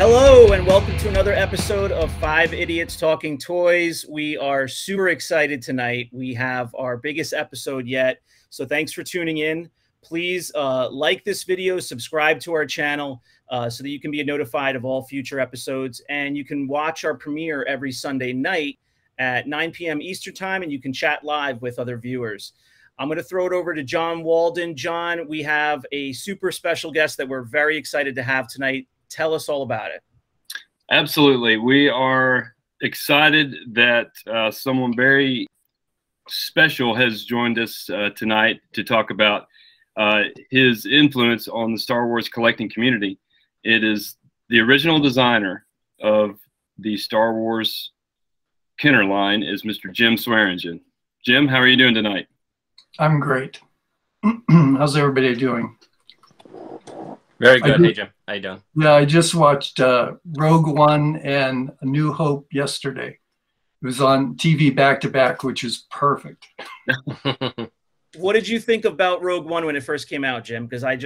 Hello and welcome to another episode of Five Idiots Talking Toys. We are super excited tonight. We have our biggest episode yet, so thanks for tuning in. Please like this video, subscribe to our channel so that you can be notified of all future episodes, and you can watch our premiere every Sunday night at 9 p.m. Eastern Time, and you can chat live with other viewers. I'm going to throw it over to John Walden. John, we have a super special guest that we're very excited to have tonight. Tell us all about it. Absolutely. We are excited that someone very special has joined us tonight to talk about his influence on the Star Wars collecting community. It is the original designer of the Star Wars Kenner line is Mr. Jim Swearingen. Jim, how are you doing tonight? I'm great. How's everybody doing? Very good. Hey, Jim. How you doing? Yeah, I just watched Rogue One and A New Hope yesterday. It was on TV back to back, which is perfect. What did you think about Rogue One when it first came out, Jim? Because I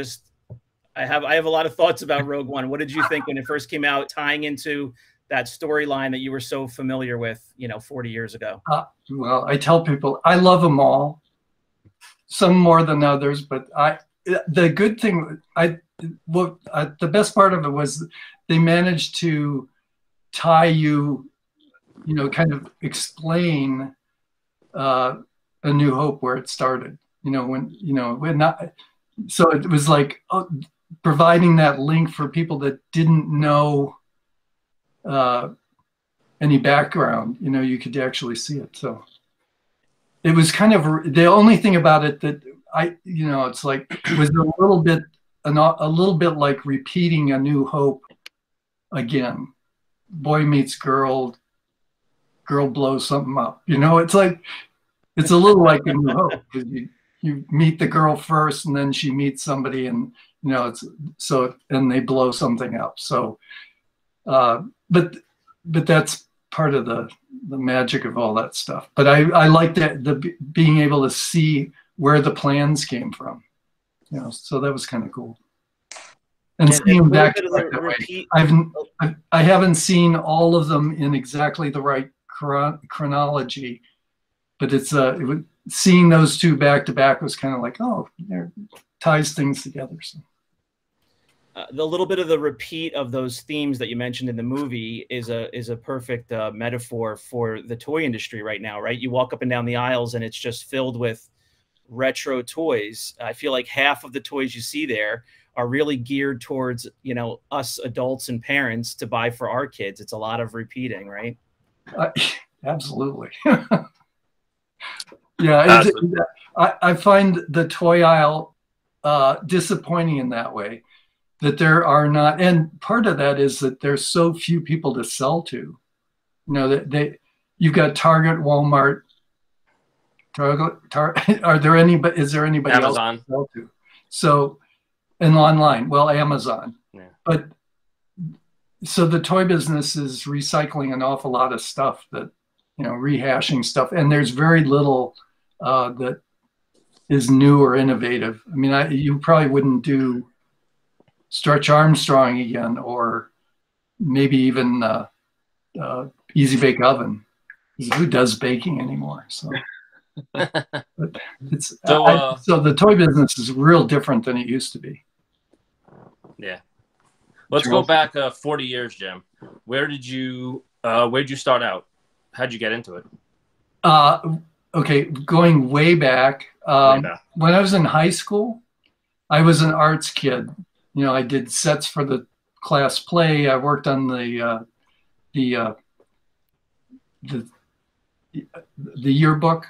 have a lot of thoughts about Rogue One. What did you think when it first came out, tying into that storyline that you were so familiar with, 40 years ago? Well, I tell people I love them all, some more than others, but the good thing the best part of it was they managed to tie you, kind of explain A New Hope where it started. So it was like providing that link for people that didn't know any background. You could actually see it. So it was kind of the only thing about it that it's like it was a little bit like repeating A New Hope again. Boy meets girl, girl blows something up. It's like it's a little like A New Hope, because you meet the girl first, and then she meets somebody, and and they blow something up. So, but that's part of the magic of all that stuff. But I like the being able to see where the plans came from. So that was kind of cool. And seeing them back I haven't seen all of them in exactly the right chronology, but seeing those two back to back was kind of like, oh, there ties things together. So. The little bit of the repeat of those themes that you mentioned in the movie is a perfect metaphor for the toy industry right now, right? You walk up and down the aisles and it's just filled with retro toys. I feel like half of the toys you see there are really geared towards, us adults and parents to buy for our kids. It's a lot of repeating, right? Absolutely. Yeah, I find the toy aisle disappointing in that way, that there are not, and part of that is that there's so few people to sell to. You've got Target, Walmart, is there anybody Amazon. else to sell to? So, and online, well, Amazon. Yeah. But so the toy business is recycling an awful lot of stuff that, rehashing stuff, and there's very little that is new or innovative. I mean, you probably wouldn't do Stretch Armstrong again, or maybe even Easy Bake Oven. Who does baking anymore? So. But so the toy business is real different than it used to be. Yeah. Let's go back 40 years, Jim. Where'd you start out? How'd you get into it? Okay, going way back. When I was in high school, I was an arts kid. I did sets for the class play. I worked on the yearbook.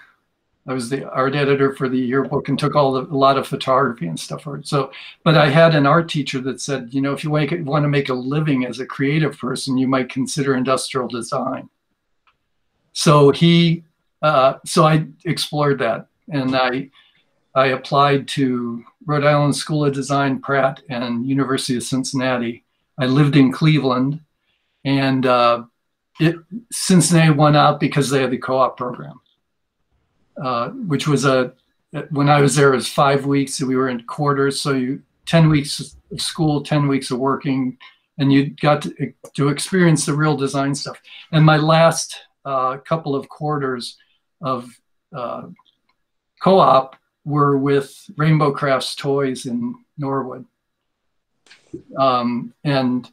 I was the art editor for the yearbook and took a lot of photography and stuff for it. So, but I had an art teacher that said, if you want to make a living as a creative person, you might consider industrial design. So so I explored that, and I applied to Rhode Island School of Design, Pratt, and University of Cincinnati. I lived in Cleveland, and Cincinnati won out because they had the co-op program. Which was when I was there, it was 5 weeks. So we were in quarters. So 10 weeks of school, 10 weeks of working, and you got to experience the real design stuff. And my last couple of quarters of co-op were with Rainbow Crafts Toys in Norwood. And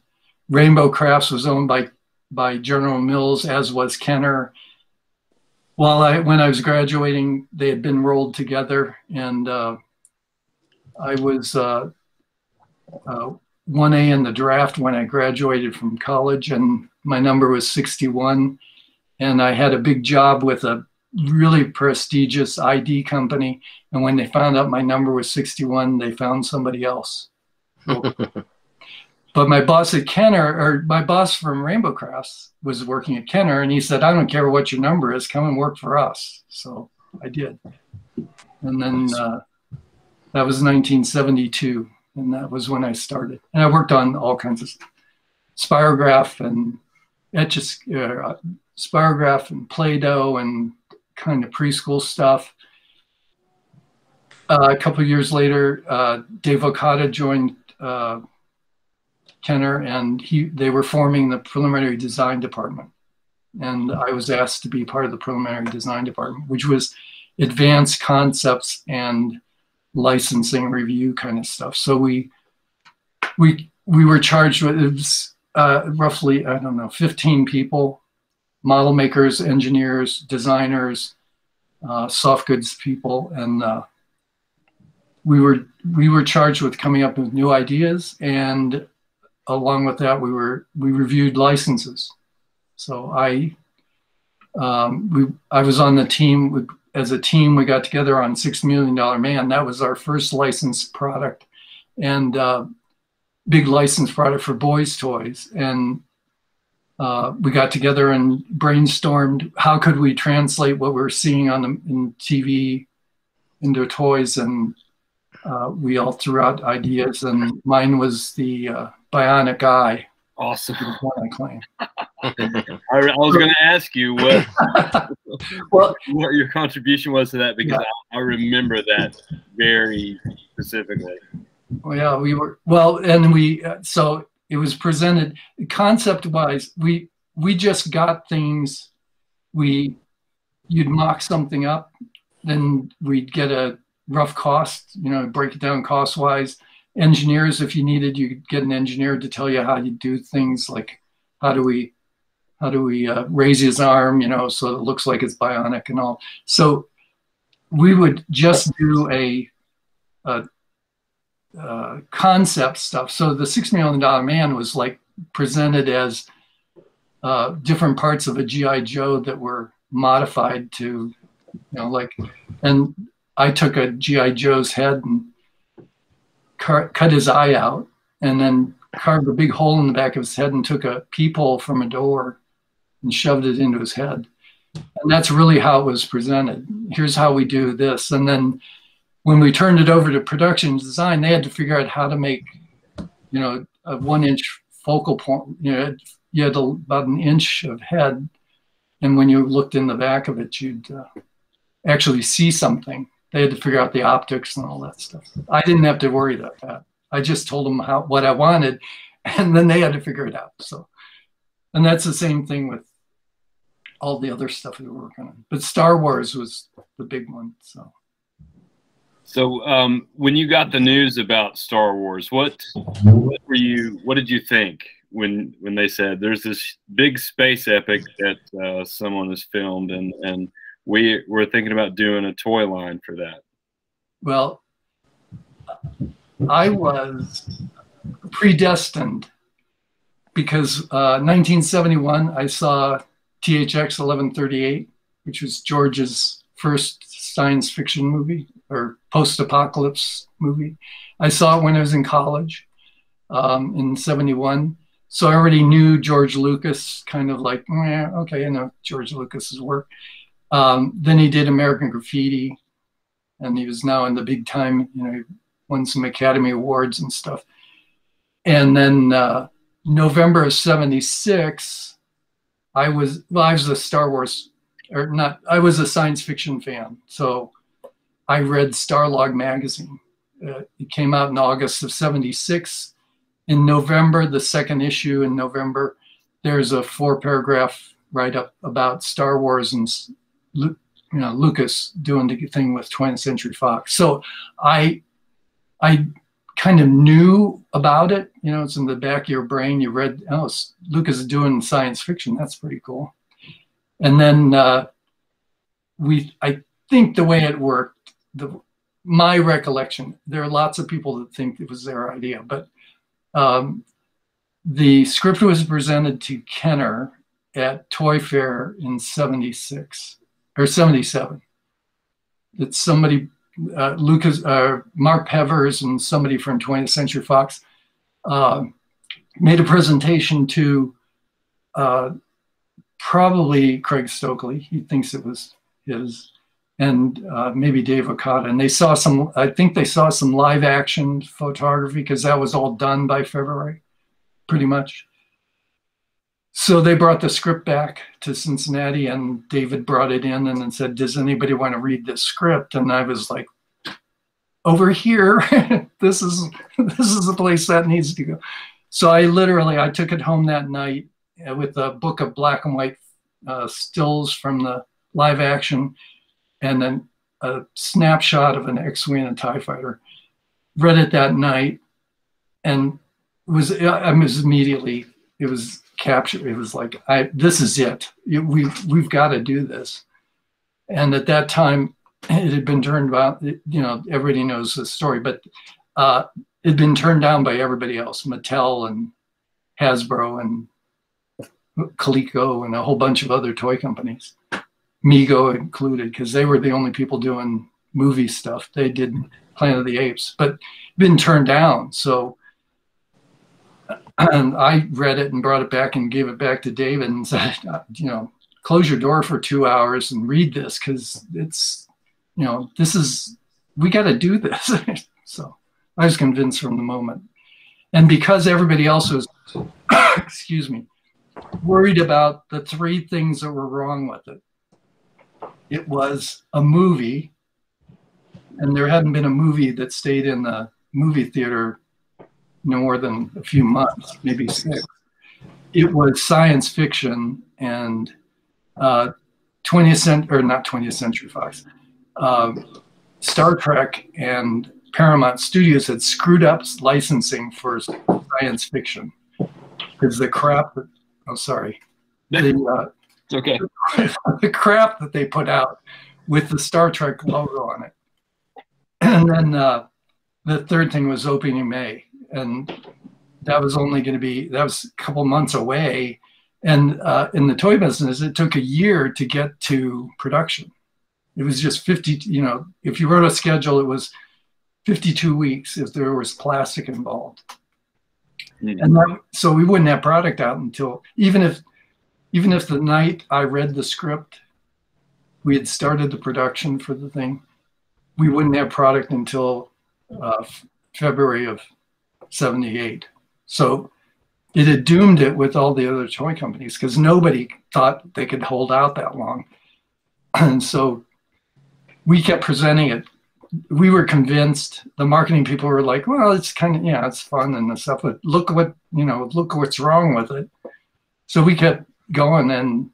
Rainbow Crafts was owned by General Mills, as was Kenner. When I was graduating, they had been rolled together, and I was 1A in the draft when I graduated from college, and my number was 61. And I had a big job with a really prestigious ID company. And when they found out my number was 61, they found somebody else. But my boss at Kenner, or my boss from Rainbow Crafts, was working at Kenner, and he said, "I don't care what your number is, come and work for us." So I did. And then that was 1972, and that was when I started. And I worked on all kinds of Spirograph and Spirograph and Play-Doh and kind of preschool stuff. A couple of years later, Dave Okada joined Kenner, and they were forming the preliminary design department. And I was asked to be part of the preliminary design department, which was advanced concepts and licensing review kind of stuff. So we were charged with, it was, roughly, I don't know, 15 people, model makers, engineers, designers, soft goods people, and we were charged with coming up with new ideas, and along with that, we reviewed licenses. So I was on the team. As a team, we got together on $6 Million Man. That was our first licensed product, and big licensed product for boys' toys. And we got together and brainstormed how could we translate what we're seeing in TV into toys, and we all threw out ideas, and mine was the bionic eye. Awesome. What I claim. I was going to ask you what your contribution was to that, because I remember that very specifically. Well, yeah, we were, and so it was presented concept-wise. We just got things. You'd mock something up, then we'd get a rough cost, break it down cost-wise. Engineers, if you needed, you could get an engineer to tell you how you do things, like how do we raise his arm, so it looks like it's bionic and all. So we would just do a concept stuff. So the $6 Million Man was like presented as different parts of a G.I. Joe that were modified to, and I took a G.I. Joe's head and cut his eye out, and then carved a big hole in the back of his head and took a peephole from a door and shoved it into his head. And that's really how it was presented. Here's how we do this. And then when we turned it over to production design, they had to figure out how to make, a 1-inch focal point. You had about an inch of head. And when you looked in the back of it, you'd actually see something. They had to figure out the optics and all that stuff. I didn't have to worry about that. I just told them what I wanted, and then they had to figure it out. So, and that's the same thing with all the other stuff we were working on. But Star Wars was the big one. So when you got the news about Star Wars, what did you think when they said there's this big space epic that someone has filmed, and we're thinking about doing a toy line for that? Well, I was predestined, because 1971, I saw THX 1138, which was George's first science fiction movie, or post-apocalypse movie. I saw it when I was in college in 71. So I already knew George Lucas, kind of like, okay, I know George Lucas's work. Then he did American Graffiti, and he was now in the big time, he won some Academy Awards and stuff. And then November of 76, I was a Star Wars, I was a science fiction fan. So I read Starlog magazine. It came out in August of 76. in November, the second issue in November, there's a 4-paragraph write-up about Star Wars and Lucas doing the thing with 20th Century Fox. So I kind of knew about it. It's in the back of your brain. You read, oh, Lucas is doing science fiction. That's pretty cool. And then I think the way it worked, my recollection, there are lots of people that think it was their idea, but the script was presented to Kenner at Toy Fair in '76 or '77. It's somebody, Lucas, Mark Pevers and somebody from 20th Century Fox made a presentation to probably Craig Stokely. He thinks it was his, and maybe Dave Okada. And they saw some, I think they saw some live action photography because that was all done by February, pretty much. So they brought the script back to Cincinnati, and David brought it in and then said, does anybody want to read this script? And I was like, over here, this is the place that needs to go. So I took it home that night with a book of black and white stills from the live action, and then a snapshot of an X-Wing and a TIE fighter. Read it that night, and it was immediately, it was captured. It was like, this is it. We've got to do this. And at that time, it had been turned down. Everybody knows the story, but it had been turned down by everybody else, Mattel and Hasbro and Coleco and a whole bunch of other toy companies, Mego included, because they were the only people doing movie stuff. They did Planet of the Apes, but been turned down. So, and I read it and brought it back and gave it back to David and said, close your door for 2 hours and read this, because it's, we got to do this. So I was convinced from the moment. And because everybody else was, excuse me, worried about the 3 things that were wrong with it. It was a movie, and there hadn't been a movie that stayed in the movie theater no more than a few months, maybe 6. It was science fiction, and 20th century, or not 20th Century Fox, Star Trek and Paramount Studios had screwed up licensing for science fiction because the crap that, it's okay. The crap that they put out with the Star Trek logo on it. And then the third thing was opening May, and that was only going to be, that was a couple months away. And in the toy business, it took a year to get to production. It was just 50, if you wrote a schedule, it was 52 weeks if there was plastic involved. Mm-hmm. And so we wouldn't have product out until, even if the night I read the script, we had started the production for the thing, we wouldn't have product until February of '78. So it had doomed it with all the other toy companies because nobody thought they could hold out that long. And so we kept presenting it. We were convinced. The marketing people were like, well, it's kind of, it's fun and stuff, but look what's wrong with it. So we kept going, and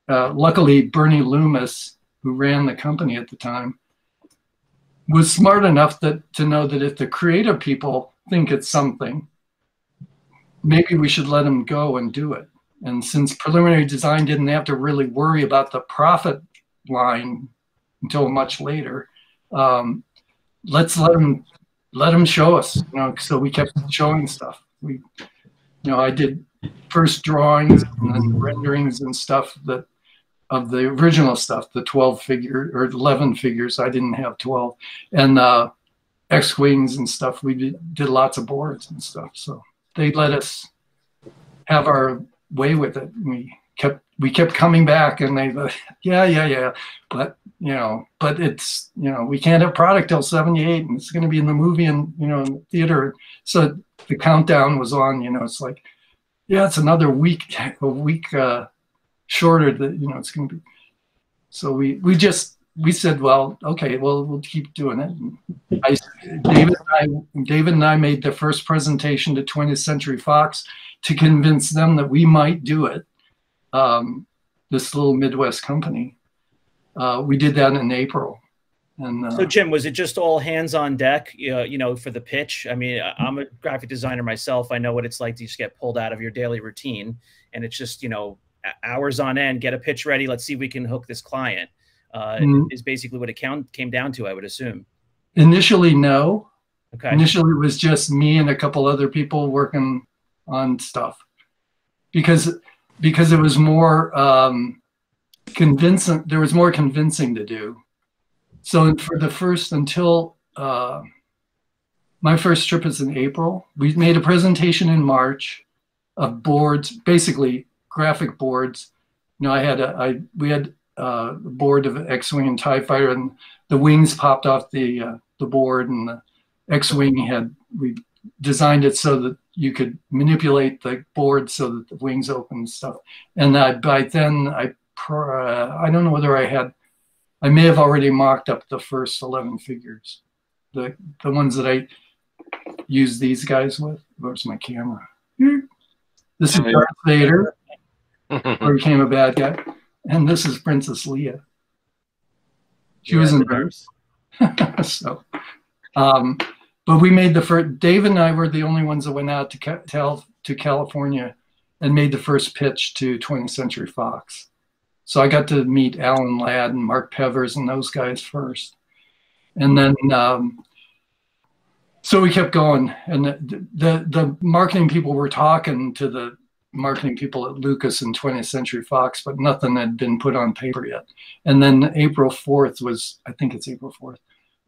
luckily Bernie Loomis, who ran the company at the time, was smart enough to know that if the creative people think it's something, maybe we should let them go and do it. And since preliminary design didn't have to really worry about the profit line until much later, let's let them show us, so we kept showing stuff. I did first drawings and then renderings and stuff of the original stuff, the 12 figure or 11 figures. I didn't have 12, and X-Wings and stuff. We did lots of boards and stuff. So they let us have our way with it. We kept coming back, and they, yeah, but but it's, we can't have product till '78, and it's going to be in the movie and in the theater. So the countdown was on. It's like, it's another week, shorter that it's going to be. So we just we said, well, okay, well, we'll keep doing it. David and I made the first presentation to 20th Century Fox to convince them that we might do it. This little Midwest company. We did that in April. And, so Jim, was it just all hands on deck, you know, for the pitch? I mean, I'm a graphic designer myself. I know what it's like to just get pulled out of your daily routine, and it's just, you know, hours on end, get a pitch ready. Let's see if we can hook this client. Is basically what it came down to, I would assume. Initially, no. Okay. Initially, it was just me and a couple other people working on stuff because it was more convincing. There was more convincing to do. So for the first, until my first trip is in April, we made a presentation in March of boards, basically graphic boards. You know, we had a board of X-Wing and TIE Fighter, and the wings popped off the board, and the X-Wing we designed it so that you could manipulate the board so that the wings open and stuff. And by then, I don't know whether I may have already mocked up the first 11 figures, the ones that I used these guys with. Where's my camera? This is Darth Vader, where he became a bad guy. And this is Princess Leia. She was in hers. So, but we made the first, Dave and I were the only ones that went out to California and made the first pitch to 20th Century Fox. So I got to meet Alan Ladd and Mark Pevers and those guys first. And then, so we kept going. And the marketing people were talking to the marketing people at Lucas and 20th Century Fox, but nothing had been put on paper yet. And then April 4th was, I think it's April 4th,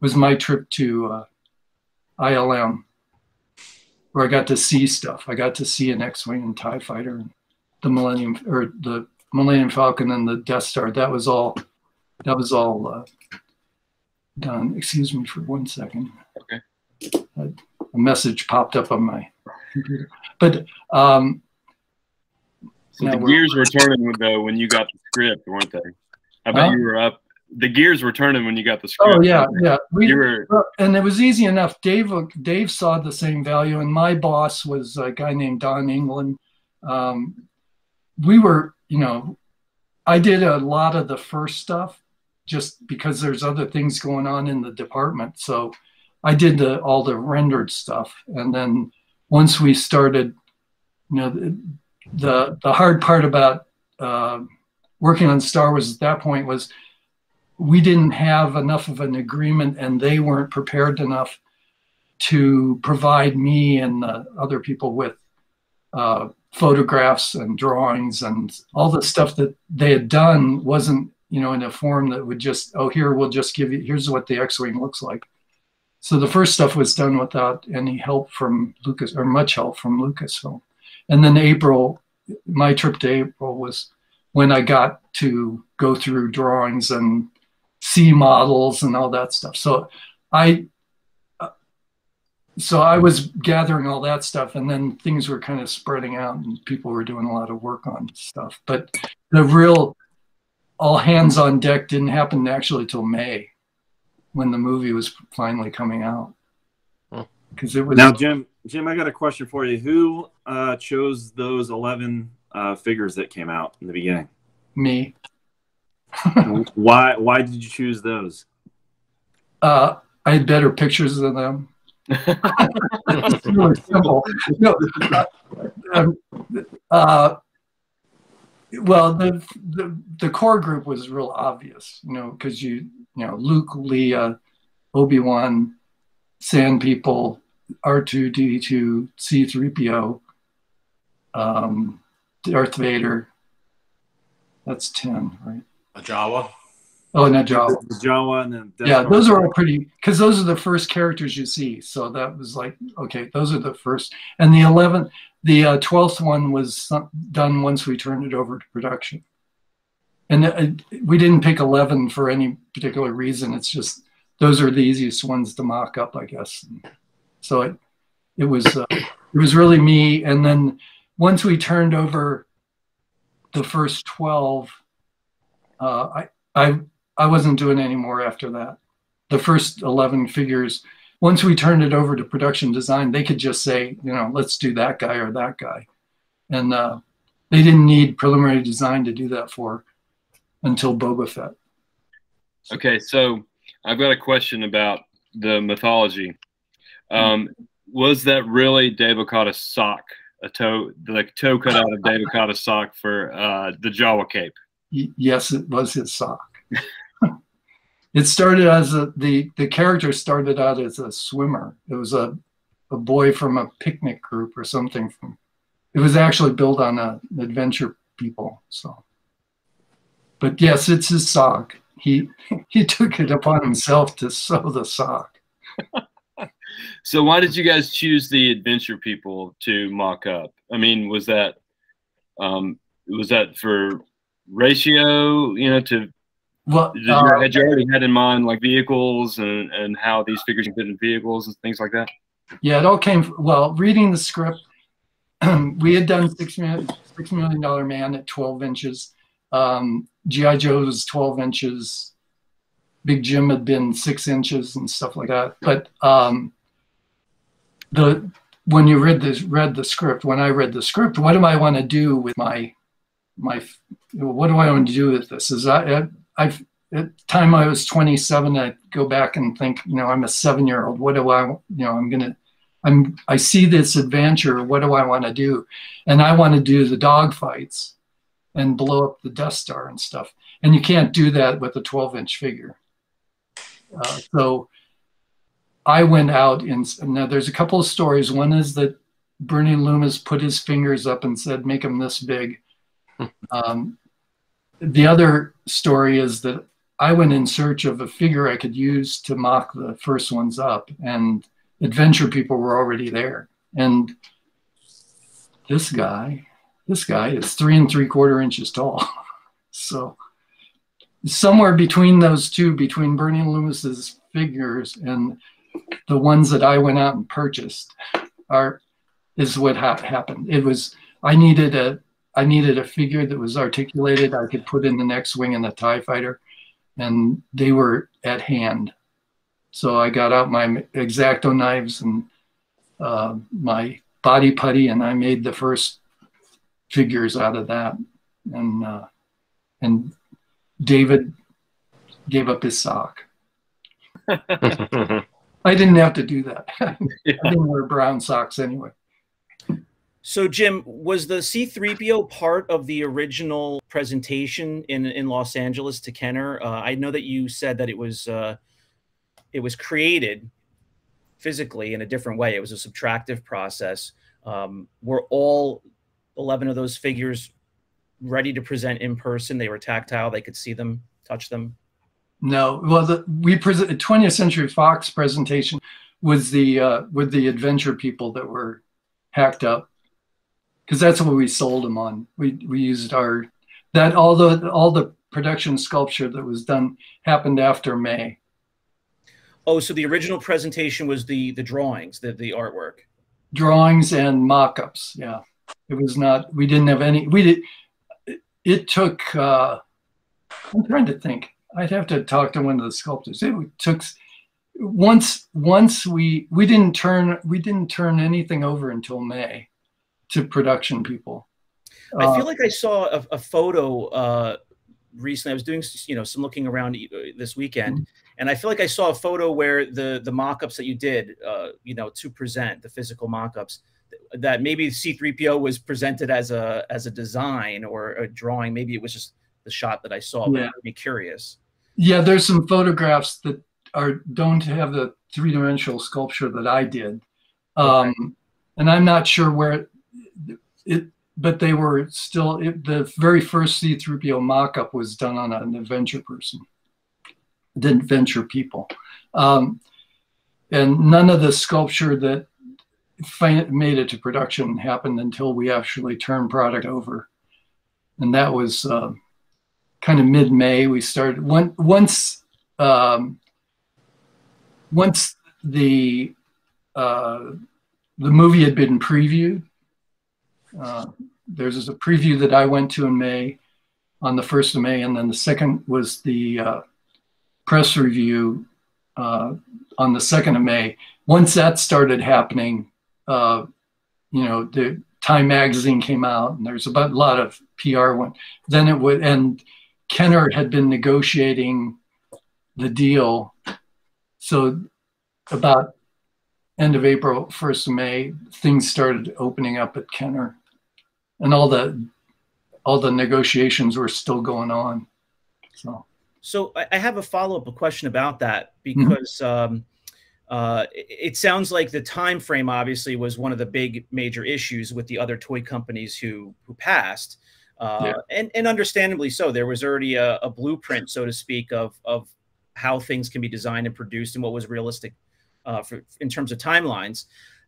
was my trip to ILM, where I got to see stuff. I got to see an X-Wing and TIE Fighter and the Millennium Falcon and the Death Star. That was all done. Excuse me for 1 second. Okay. A message popped up on my computer. But so the gears were turning though when you got the script, weren't they? I bet you were up. The gears were turning when you got the script. Oh yeah, yeah. And it was easy enough. Dave saw the same value, and my boss was a guy named Don England. We were, you know, I did a lot of the first stuff just because there's other things going on in the department. So I did all the rendered stuff, and then once we started, you know, the hard part about working on Star Wars at that point was we didn't have enough of an agreement, and they weren't prepared enough to provide me and the other people with photographs and drawings, and all the stuff that they had done wasn't, you know, in a form that would just, oh, here, we'll just give you, here's what the X-Wing looks like. So the first stuff was done without any help from Lucas, or much help from Lucasfilm. And then April, my trip to April was when I got to go through drawings and see models and all that stuff. So I was gathering all that stuff, and then things were kind of spreading out and people were doing a lot of work on stuff. But the real all hands on deck didn't happen actually till May, when the movie was finally coming out. Because it was now, Jim, I got a question for you. Who chose those 11 figures that came out in the beginning? Me. Why did you choose those? I had better pictures of them. It's really simple. No, well, the core group was real obvious, you know, because you know, Luke, Leia, Obi-Wan, Sand People, R2-D2, C-3PO, Darth Vader. That's 10, right? A Jawa. Oh, and a Jawa. The Jawa, and then yeah, those are all pretty, because those are the first characters you see. So that was like, okay, those are the first. And the 12th one was done once we turned it over to production. And we didn't pick 11 for any particular reason. It's just those are the easiest ones to mock up, I guess. So it was really me. And then once we turned over the first 12, I wasn't doing any more after that. The first 11 figures, once we turned it over to production design, they could just say, you know, let's do that guy or that guy. And they didn't need preliminary design to do that for until Boba Fett. Okay, so I've got a question about the mythology. Was that really Dave Okada's sock? A toe, like toe cut out of Dave Okada's sock for the Jawa cape? Yes, it was his sock. It started as the character started out as a swimmer. It was a boy from a picnic group or something. It was actually built on adventure people. So, but yes, it's his sock. He took it upon himself to sew the sock. So why did you guys choose the adventure people to mock up? I mean, was that for ratio? You know, to well, had you already had in mind like vehicles and how these figures can fit in vehicles and things like that? Yeah, it all came well. Reading the script, we had done $6 Million Man at 12 inches. G.I. Joe was 12 inches. Big Jim had been 6 inches and stuff like that. But when you read the script, when I read the script, what do I want to do with my what do I want to do with this? Is at the time I was 27, I'd go back and think, you know, I'm a 7-year-old. What do I, you know, I see this adventure. What do I want to do? And I want to do the dog fights and blow up the Death Star and stuff. And you can't do that with a 12-inch figure. So I went out and now there's a couple of stories. One is that Bernie Loomis put his fingers up and said, make them this big. The other story is that I went in search of a figure I could use to mock the first ones up, and adventure people were already there. And this guy is 3 3/4 inches tall. So somewhere between those two, between Bernie Loomis's figures and the ones that I went out and purchased, is what happened. It was I needed a figure that was articulated. I could put in the next wing and the TIE fighter, and they were at hand. So I got out my X-Acto knives and my body putty, and I made the first figures out of that. And David gave up his sock. I didn't have to do that. I didn't wear brown socks anyway. So, Jim, was the C-3PO part of the original presentation in Los Angeles to Kenner? I know that you said that it was created physically in a different way. It was a subtractive process. Were all 11 of those figures ready to present in person? They were tactile. They could see them, touch them. No. Well, the 20th Century Fox presentation was with the adventure people that were hacked up, because that's what we sold them on. We used all the production sculpture that was done happened after May. Oh, so the original presentation was the drawings, the artwork. Drawings and mock-ups, yeah. It was not, we didn't have any, it took, I'm trying to think. I'd have to talk to one of the sculptors. It took, once we didn't turn anything over until May to production people. I feel like I saw a photo recently. I was doing some looking around this weekend, and I feel like I saw a photo where the mock-ups that you did to present the physical mock-ups, that maybe C-3PO was presented as a design or a drawing. Maybe it was just the shot that I saw. But I'd be curious. Yeah, there's some photographs that don't have the three-dimensional sculpture that I did, and I'm not sure where but they were still, the very first C-3PO mock-up was done on an adventure person, the adventure people. And none of the sculpture that made it to production happened until we actually turned product over. And that was kind of mid-May. We started, once the movie had been previewed, there's a preview that I went to in May, on the 1st of May, and then the second was the press review on the 2nd of May. Once that started happening, the Time magazine came out, and there's a lot of PR. Then it would, and Kenner had been negotiating the deal. So about end of April, 1st of May, things started opening up at Kenner, and all the negotiations were still going on. So I have a follow-up question about that, because it sounds like the time frame obviously was one of the big major issues with the other toy companies who passed, and understandably so. There was already a blueprint, so to speak, of how things can be designed and produced and what was realistic in terms of timelines.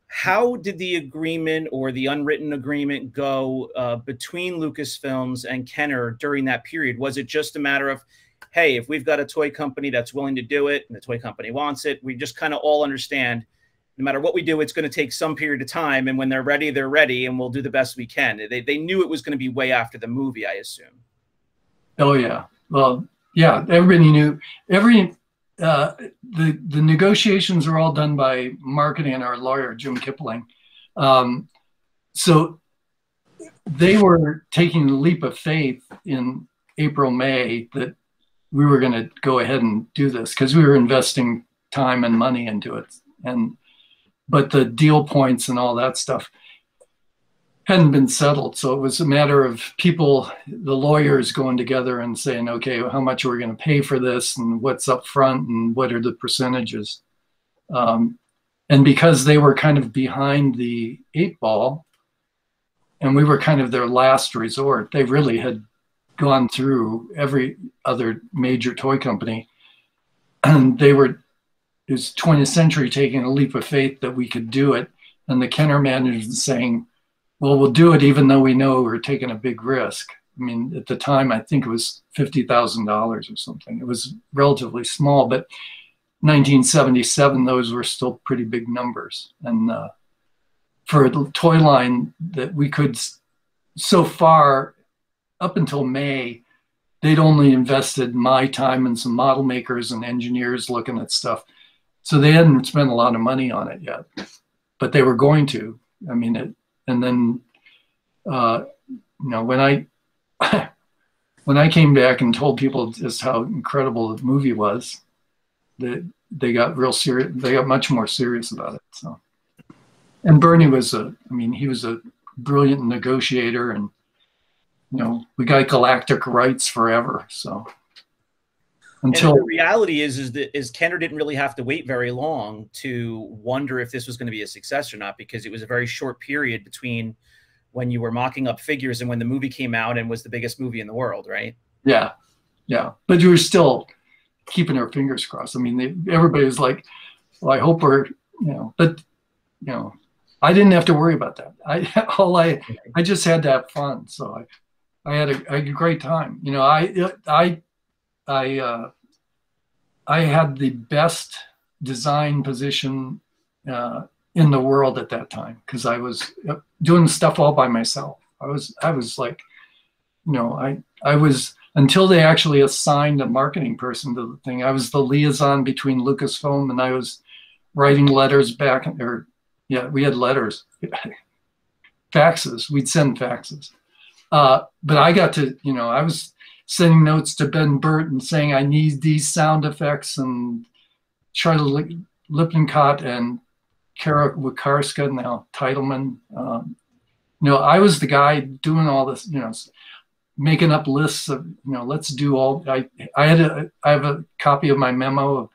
How did the agreement or the unwritten agreement go between Lucasfilms and Kenner during that period? Was it just a matter of, hey, if we've got a toy company that's willing to do it and the toy company wants it, we just kind of all understand no matter what we do, it's going to take some period of time, and when they're ready, and we'll do the best we can? They knew it was going to be way after the movie, I assume. Oh, yeah. Well, yeah, everybody knew. The negotiations were all done by marketing and our lawyer, Jim Kipling. So they were taking the leap of faith in April, May, that we were going to go ahead and do this because we were investing time and money into it. But the deal points and all that stuff hadn't been settled. So it was a matter of people, the lawyers, going together and saying, okay, well, how much are we going to pay for this, and what's up front, and what are the percentages? And because they were kind of behind the 8 ball, and we were kind of their last resort, they really had gone through every other major toy company, and it was 20th Century taking a leap of faith that we could do it, and the Kenner managers saying, well, we'll do it even though we know we're taking a big risk. I mean, at the time, I think it was $50,000 or something. It was relatively small, but 1977, those were still pretty big numbers. And for the toy line that we could, so far, up until May, they'd only invested my time and some model makers and engineers looking at stuff. So they hadn't spent a lot of money on it yet, but they were going to. I mean, and then, when I came back and told people just how incredible the movie was, they got real serious. They got much more serious about it. So, and Bernie was he was a brilliant negotiator, and we got galactic rights forever. So. Until and the reality is Kenner didn't really have to wait very long to wonder if this was going to be a success or not, because it was a very short period between when you were mocking up figures and when the movie came out and was the biggest movie in the world, right? Yeah, yeah. But you were still keeping our fingers crossed. I mean, everybody was like, "Well, I hope we're," but I didn't have to worry about that. I just had to have fun. So I had a great time. I had the best design position in the world at that time, because I was doing stuff all by myself. I was like, I was, until they actually assigned a marketing person to the thing, I was the liaison between Lucasfilm, and I was writing letters back, we had letters, faxes, we'd send faxes. But I got to, I was sending notes to Ben Burt and saying, I need these sound effects, and Charlie Lippincott and Kara Wakarska, now Titleman. I was the guy doing all this, making up lists of, let's do all, I have a copy of my memo of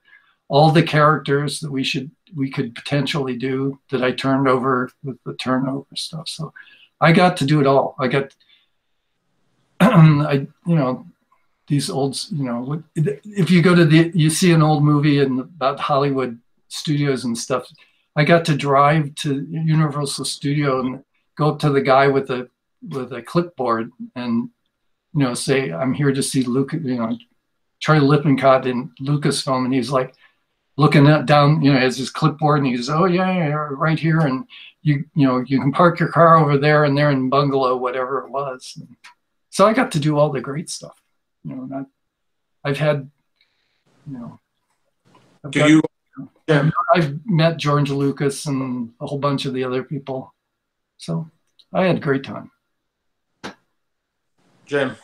all the characters that we could potentially do, that I turned over with the turnover stuff. So I got to do it all. I got, these old, if you go to you see an old movie about Hollywood studios and stuff, I got to drive to Universal Studio and go up to the guy with a clipboard and, say, I'm here to see Charlie Lippincott in Lucasfilm. And he's like looking down, as his clipboard, and he goes, oh yeah, right here. And you can park your car over there, and they're in Bungalow, whatever it was. So I got to do all the great stuff. I've had, you know. I've met George Lucas and a whole bunch of the other people, so I had a great time. Jim,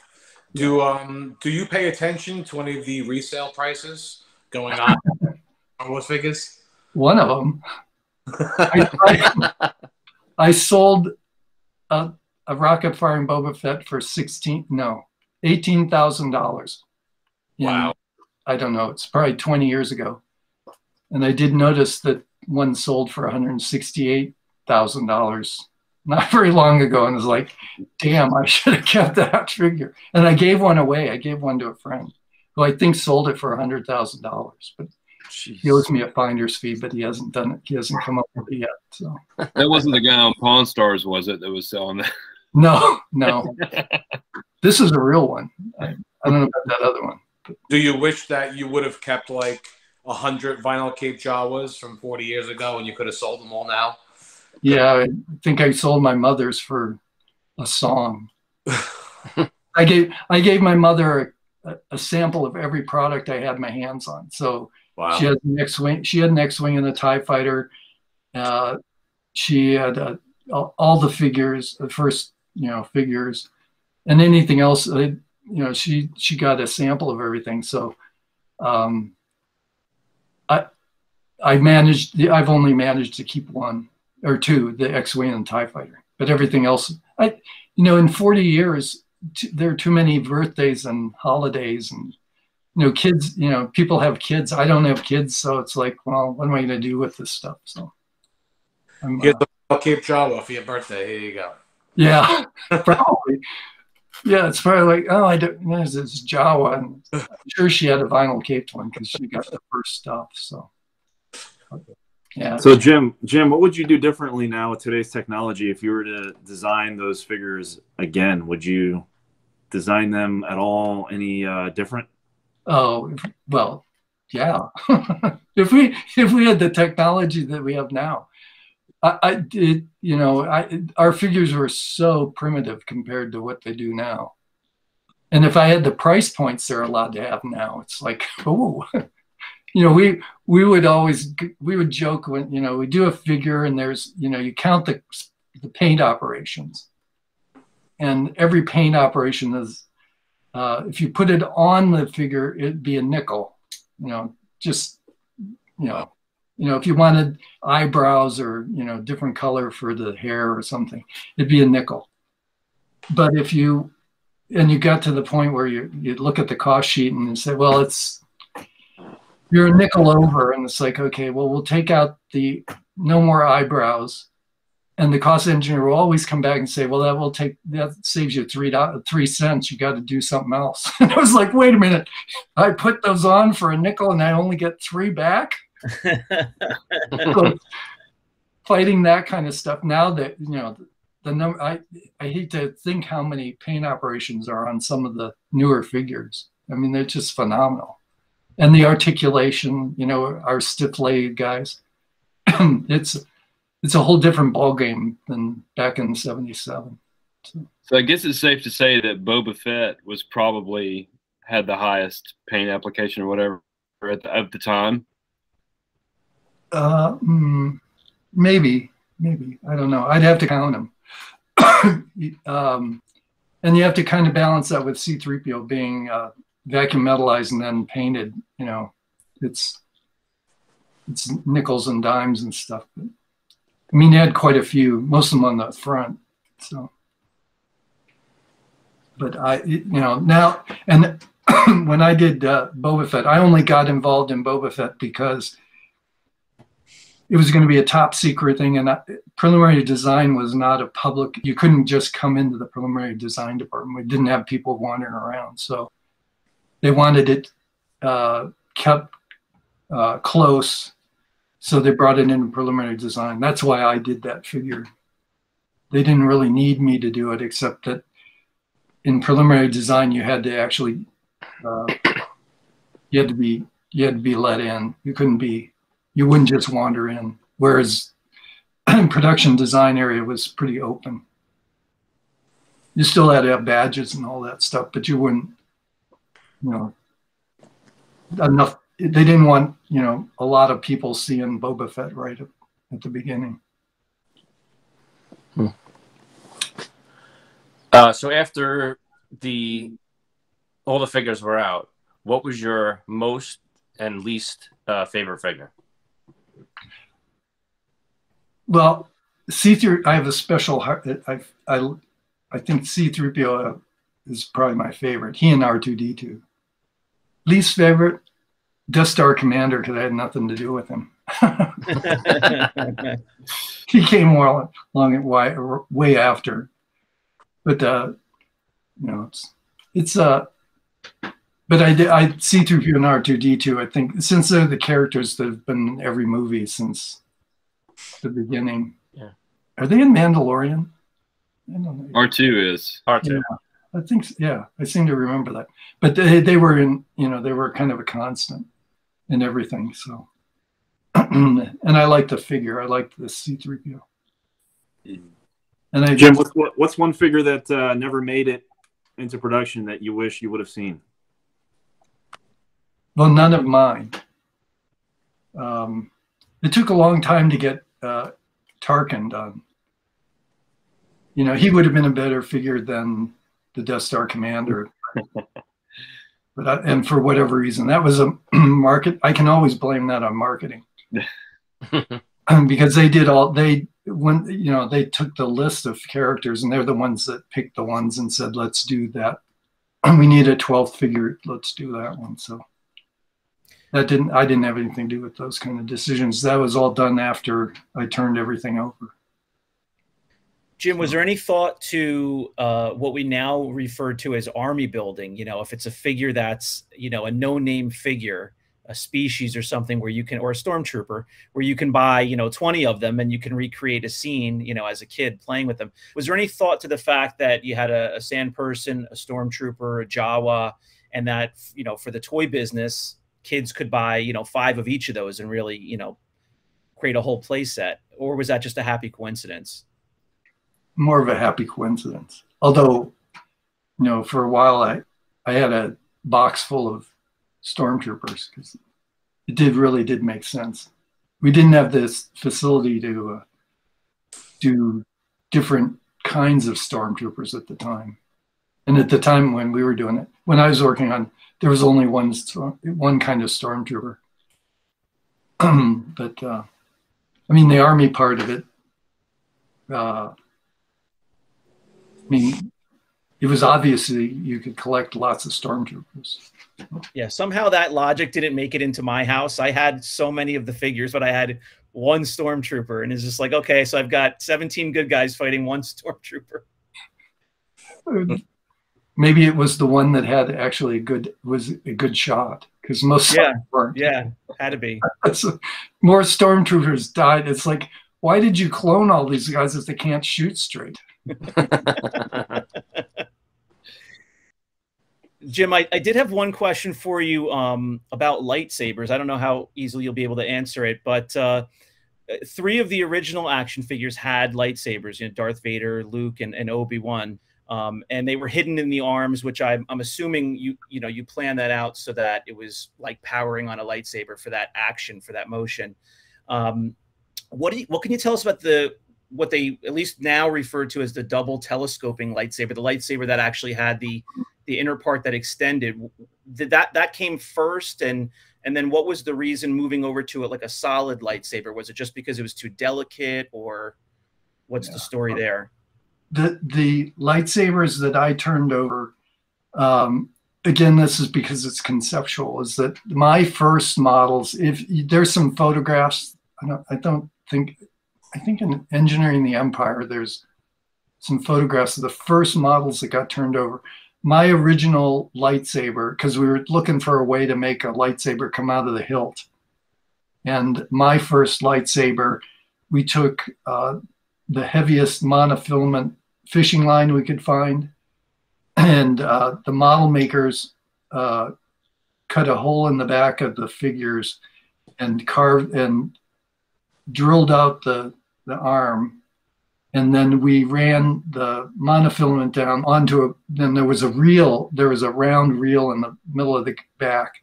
do you pay attention to any of the resale prices going on those figures? One of them, I sold a rocket firing Boba Fett for $18,000. Wow. I don't know. It's probably 20 years ago. And I did notice that one sold for $168,000 not very long ago. And was like, damn, I should have kept that figure. And I gave one away. I gave one to a friend who I think sold it for $100,000. But jeez. He owes me a finder's fee, but he hasn't done it. He hasn't come up with it yet. So that wasn't the guy on Pawn Stars, was it, that was selling that? No. This is a real one. I don't know about that other one. Do you wish that you would have kept like 100 vinyl Cape Jawas from 40 years ago and you could have sold them all now? Yeah, I think I sold my mother's for a song. I gave my mother a sample of every product I had my hands on. So wow. She had an X-wing. She had an X-wing and a TIE fighter. She had all the figures, the first figures, and anything else. She got a sample of everything. So I've only managed to keep one or two, the X-wing and TIE fighter, but everything else, in 40 years, there are too many birthdays and holidays and, kids, people have kids. I don't have kids. So it's like, well, what am I going to do with this stuff? So get the Cape Jawa for your birthday. Here you go. Yeah, probably. Yeah, it's probably like, there's this Jawa. And I'm sure she had a vinyl caped one because she got the first stuff. So, yeah. So, Jim, what would you do differently now with today's technology if you were to design those figures again? Would you design them at all any different? Oh, well, yeah. If we had the technology that we have now. Our figures were so primitive compared to what they do now. And if I had the price points they're allowed to have now, it's like, oh, we would joke when, we do a figure and there's, you count the paint operations. And every paint operation is, if you put it on the figure, it'd be a nickel, if you wanted eyebrows or, different color for the hair or something, it'd be a nickel. But if you got to the point where you look at the cost sheet and you say, well, you're a nickel over. And it's like, okay, well, we'll take out no more eyebrows. And the cost engineer will always come back and say, well, that saves you 3 cents. You got to do something else. And I was like, wait a minute. I put those on for a nickel and I only get 3 back. Fighting that kind of stuff now that the number, I hate to think how many paint operations are on some of the newer figures. I mean, they're just phenomenal. And the articulation, our stiff leg guys, it's a whole different ball game than back in '77. So I guess it's safe to say that Boba Fett was probably had the highest paint application or whatever at the time. Maybe I don't know. I'd have to count them. And you have to kind of balance that with C-3PO being vacuum metallized and then painted. It's nickels and dimes and stuff. But, I mean, they had quite a few, most of them on the front. So, but now, and when I did Boba Fett, I only got involved in Boba Fett because it was going to be a top secret thing, and preliminary design was not a public. You couldn't just come into the preliminary design department. We didn't have people wandering around, so they wanted it kept close. So they brought it into preliminary design. That's why I did that figure. They didn't really need me to do it, except that in preliminary design you had to actually you had to be let in. You wouldn't just wander in. Whereas production design area was pretty open. You still had to have badges and all that stuff, but you wouldn't, enough they didn't want, you know, a lot of people seeing Boba Fett right at the beginning. So after all the figures were out, what was your most and least favorite figure? Well, C3, I have a special heart. I think C3PO is probably my favorite. He and R2D2. Least favorite, Death Star Commander, because I had nothing to do with him. He came along way after. But you know, but I C3PO and R2D2. I think since they're the characters that have been in every movie since the beginning. Yeah. Are they in Mandalorian? I don't know. R2 is. R2. Yeah, I think so. Yeah, I seem to remember that. But they were in, you know, they were kind of a constant in everything. So, and I like the figure. I like the C3PO. And Jim, what's one figure that never made it into production that you wish you would have seen? Well, none of mine. It took a long time to get Tarkin done. You know, he would have been a better figure than the Death Star Commander. But and for whatever reason, that was a market. I can always blame that on marketing. Because they took the list of characters and they're the ones that picked the ones and said, let's do that. We need a 12th figure. Let's do that one. So I didn't have anything to do with those kind of decisions. That was all done after I turned everything over. Jim, was there any thought to what we now refer to as army building? You know, if it's a figure that's, you know, a no-name figure, a species or something where you can, or a stormtrooper, where you can buy, you know, 20 of them and you can recreate a scene, you know, as a kid playing with them. Was there any thought to the fact that you had a sand person, a stormtrooper, a Jawa, and that, you know, for the toy business, kids could buy, you know, 5 of each of those and really, you know, create a whole play set? Or was that just a happy coincidence? More of a happy coincidence. Although, you know, for a while I had a box full of stormtroopers because it really did make sense. We didn't have this facility to do different kinds of stormtroopers at the time. And at the time when we were doing it, when I was working on, there was only one kind of stormtrooper. But I mean, the army part of it, I mean, it was obviously you could collect lots of stormtroopers. Yeah, somehow that logic didn't make it into my house. I had so many of the figures, but I had one stormtrooper, and it's just like, okay, so I've got 17 good guys fighting one stormtrooper. Maybe it was the one that had actually a good shot, because most weren't. Yeah, had to be. More stormtroopers died. It's like, why did you clone all these guys if they can't shoot straight? Jim, I did have one question for you about lightsabers. I don't know how easily you'll be able to answer it, but 3 of the original action figures had lightsabers, you know, Darth Vader, Luke, and Obi-Wan, and they were hidden in the arms, which I'm assuming you planned that out so that it was like powering on a lightsaber for that action, for that motion. What can you tell us about what they at least now refer to as the double telescoping lightsaber, the lightsaber that actually had the inner part that extended? Did that came first, and then what was the reason moving over to it like a solid lightsaber? Was it just because it was too delicate, or what's the story there? The lightsabers that I turned over, again, this is because it's conceptual, is that my first models, if there's some photographs, I think in Engineering the Empire, there's some photographs of the first models that got turned over. My original lightsaber, because we were looking for a way to make a lightsaber come out of the hilt. And my first lightsaber, we took the heaviest monofilament fishing line we could find. And the model makers cut a hole in the back of the figures and carved and drilled out the arm, and then we ran the monofilament down onto then there was a round reel in the middle of the back,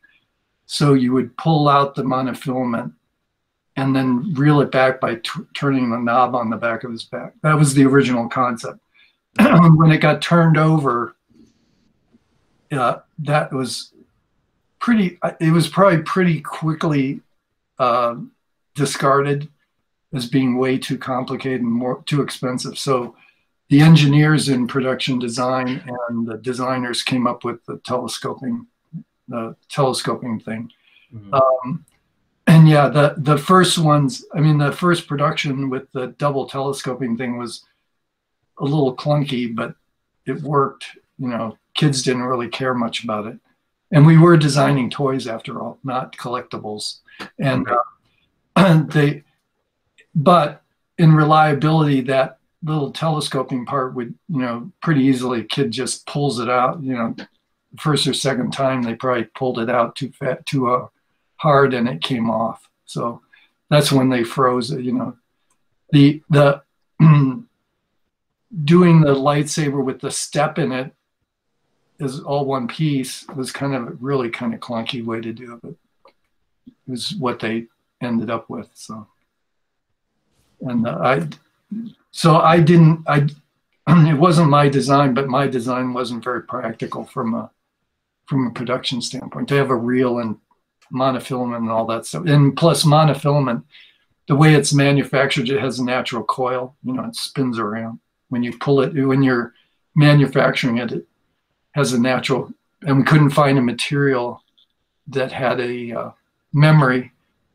So you would pull out the monofilament and then reel it back by turning the knob on the back of his back. That was the original concept. When it got turned over, that was pretty, it was probably pretty quickly discarded as being way too complicated and too expensive. So the engineers in production design and the designers came up with the telescoping thing. Mm-hmm. And yeah, the first ones, I mean, the first production with the double telescoping thing was a little clunky, but it worked. You know, kids didn't really care much about it. And we were designing toys after all, not collectibles. And but in reliability, that little telescoping part would, you know, pretty easily, a kid just pulls it out, you know, first or second time, they probably pulled it out too hard and it came off. So that's when they froze it, you know. The doing the lightsaber with the step in it is all one piece was kind of really kind of clunky way to do it, but it was what they ended up with. So, and it wasn't my design, but my design wasn't very practical from a production standpoint to have a reel and monofilament and all that stuff. And plus monofilament, the way it's manufactured, it has a natural coil, you know, it spins around. When you pull it, when you're manufacturing it, it has a natural, and we couldn't find a material that had a memory,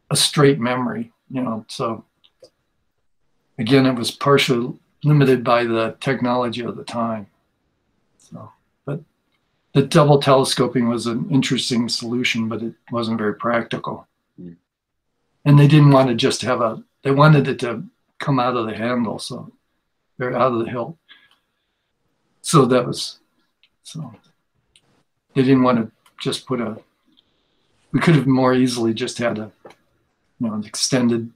a straight memory, you know. So again, it was partially limited by the technology of the time. So, but the double telescoping was an interesting solution, but it wasn't very practical. Mm. And they didn't want to just have they wanted it to come out of the handle, so they're out of the hilt. So they didn't want to just put we could have more easily just had an extended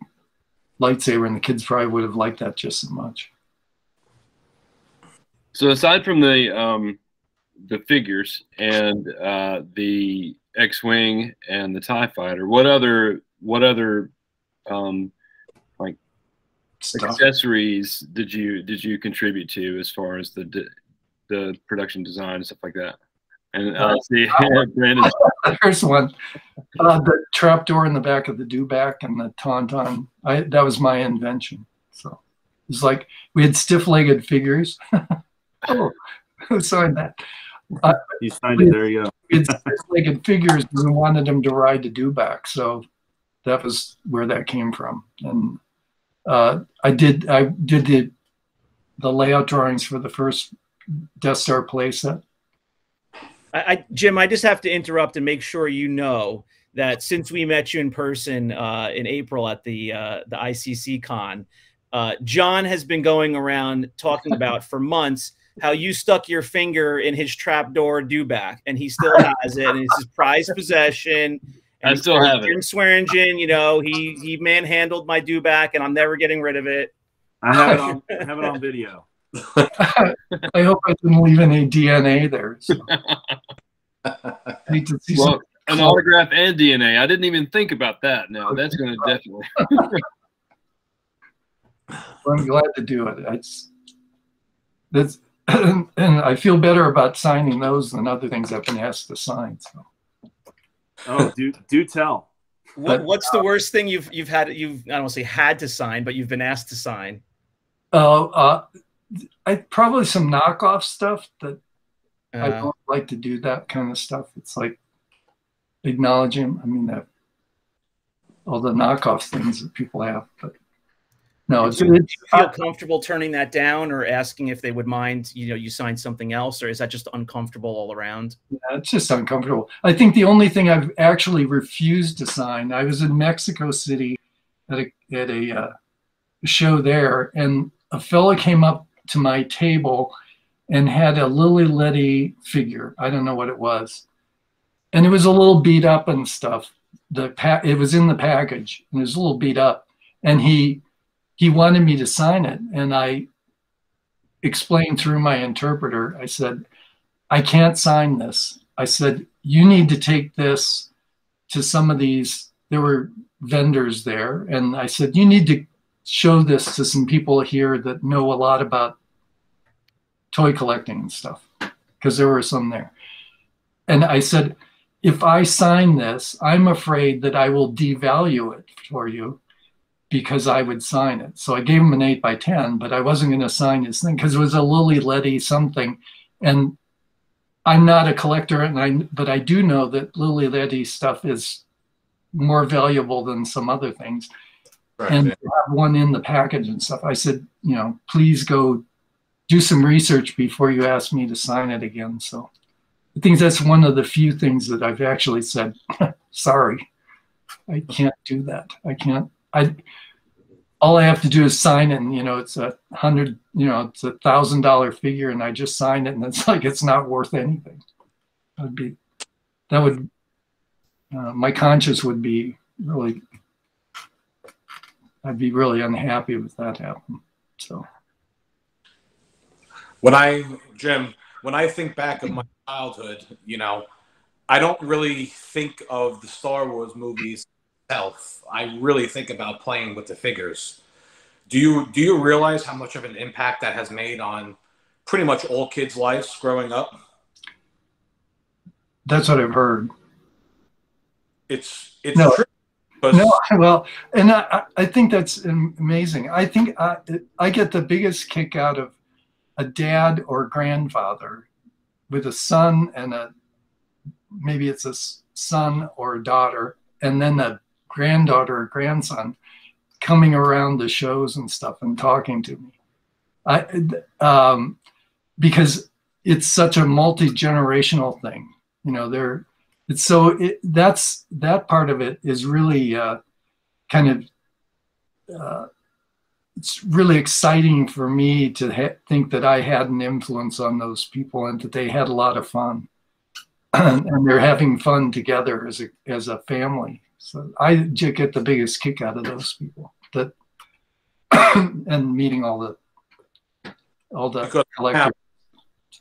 lightsaber, and the kids probably would have liked that just as much. So aside from the figures and the X-wing and the TIE fighter, what other like stuff, accessories did you contribute to as far as the production design and stuff like that? And see, Brandon. Here's one. The trapdoor in the back of the dewback and the tauntaun. That was my invention. So it's like we had stiff-legged figures. Oh, who signed that? You signed it. There you go. We had stiff-legged figures, and we wanted them to ride the dewback. So that was where that came from. And I did the layout drawings for the first Death Star playset. Jim, I just have to interrupt and make sure you know that since we met you in person in April at the ICC con, John has been going around talking about for months how you stuck your finger in his trapdoor dewback, and he still has it, and it's his prized possession. And I still have it. Jim Swearingen, you know, he manhandled my dewback, and I'm never getting rid of it. I have it on video. I hope I didn't leave any DNA there. So. I need to see an autograph and DNA. I didn't even think about that. No, that's going to definitely. Well, I'm glad to do it. And I feel better about signing those than other things I've been asked to sign. So. Oh, do tell. What's the worst thing you've I don't want to say had to sign, but you've been asked to sign? Probably some knockoff stuff that I don't like to do, that kind of stuff. It's like acknowledging, I mean, that all the knockoff things that people have, but no. Do you feel comfortable turning that down or asking if they would mind, you sign something else, or is that just uncomfortable all around? Yeah, it's just uncomfortable. I think the only thing I've actually refused to sign, I was in Mexico City at a show there, and a fellow came up to my table and had a Lily Letty figure. I don't know what it was. And it was a little beat up and stuff. It was in the package, and it was a little beat up. And he wanted me to sign it. And I explained through my interpreter, I said, I can't sign this. I said, you need to take this to some of these, there were vendors there, and I said, you need to show this to some people here that know a lot about toy collecting and stuff, because there were some there. And I said, if I sign this, I'm afraid that I will devalue it for you because I would sign it. So I gave him an 8x10, but I wasn't going to sign his thing because it was a Lily Letty something. And I'm not a collector, but I do know that Lily Letty stuff is more valuable than some other things. Right, and to have one in the package and stuff, I said, you know, please go do some research before you ask me to sign it again. So I think that's one of the few things that I've actually said, sorry, I can't do that. I can't. All I have to do is sign it, and, you know, it's it's $1,000 figure, and I just signed it, and it's like, it's not worth anything. My conscience would be really, I'd be really unhappy with that happening. So. Jim, when I think back of my childhood, you know, I don't really think of the Star Wars movies itself. I really think about playing with the figures. Do you realize how much of an impact that has made on pretty much all kids' lives growing up? That's what I've heard. It's no, true. No, well, and I think that's amazing. I think I get the biggest kick out of a dad or grandfather with a son and maybe it's a son or a daughter, and then a granddaughter or grandson coming around the shows and stuff and talking to me. Because it's such a multi-generational thing, you know. That part of it is really it's really exciting for me to think that I had an influence on those people and that they had a lot of fun and they're having fun together as a family. So I get the biggest kick out of those people and meeting all the collectors.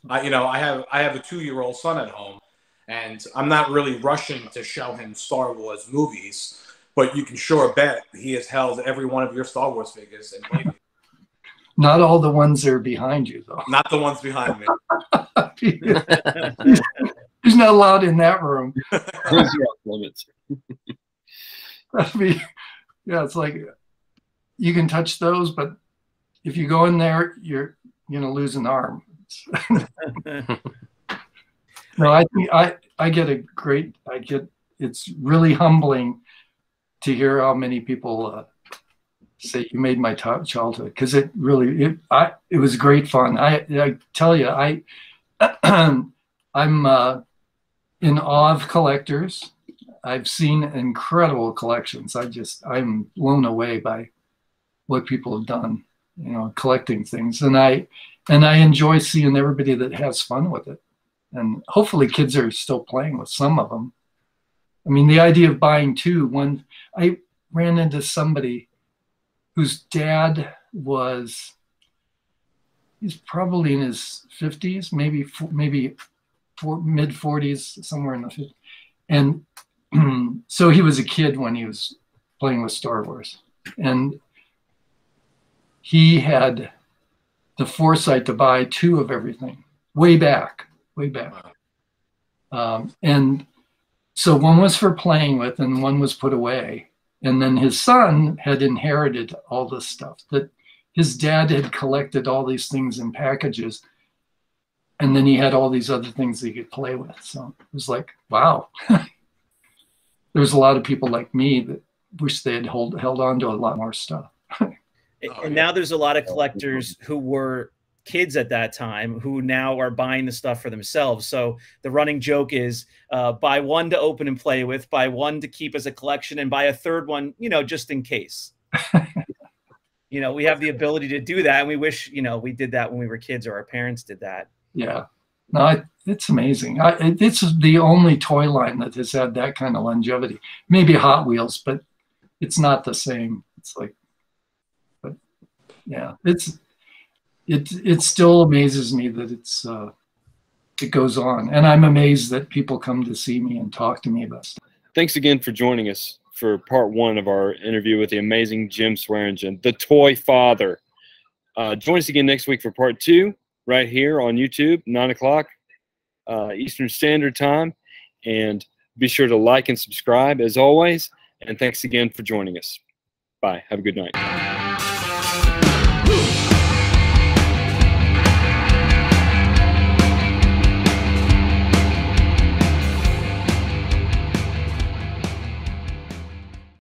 I have a 2-year-old son at home, and I'm not really rushing to show him Star Wars movies, but you can sure bet he has held every one of your Star Wars figures and played them. Not all the ones that are behind you, though. Not the ones behind me. He's not allowed in that room. Limits. It's like you can touch those, but if you go in there, you're gonna lose an arm. No, I think I get it's really humbling to hear how many people say you made my childhood, because it was great fun. I tell you, I'm in awe of collectors. I've seen incredible collections. I'm blown away by what people have done, you know, collecting things, and I enjoy seeing everybody that has fun with it. And hopefully kids are still playing with some of them. I mean, the idea of buying two, I ran into somebody whose dad he's probably in his 50s, maybe mid 40s, somewhere in the 50s. And so he was a kid when he was playing with Star Wars. And he had the foresight to buy two of everything way back. And so one was for playing with and one was put away. And then his son had inherited all this stuff, that his dad had collected all these things in packages. And then he had all these other things that he could play with. So it was like, wow. There's a lot of people like me that wish they had held on to a lot more stuff. And now there's a lot of collectors who were kids at that time who now are buying the stuff for themselves. So the running joke is buy one to open and play with, buy one to keep as a collection, and buy a third one, you know, just in case. You know, we have the ability to do that, and we wish, you know, we did that when we were kids or our parents did that. Yeah. No, it's amazing. It's the only toy line that has had that kind of longevity. Maybe Hot Wheels, but it's not the same. It's like, but yeah, it still amazes me that it goes on, and I'm amazed that people come to see me and talk to me about stuff. thanks again for joining us for part 1 of our interview with the amazing Jim Swearingen, the Toy Father. Join us again next week for part 2, right here on YouTube, 9 o'clock Eastern Standard Time. And be sure to like and subscribe as always. And thanks again for joining us. Bye. Have a good night.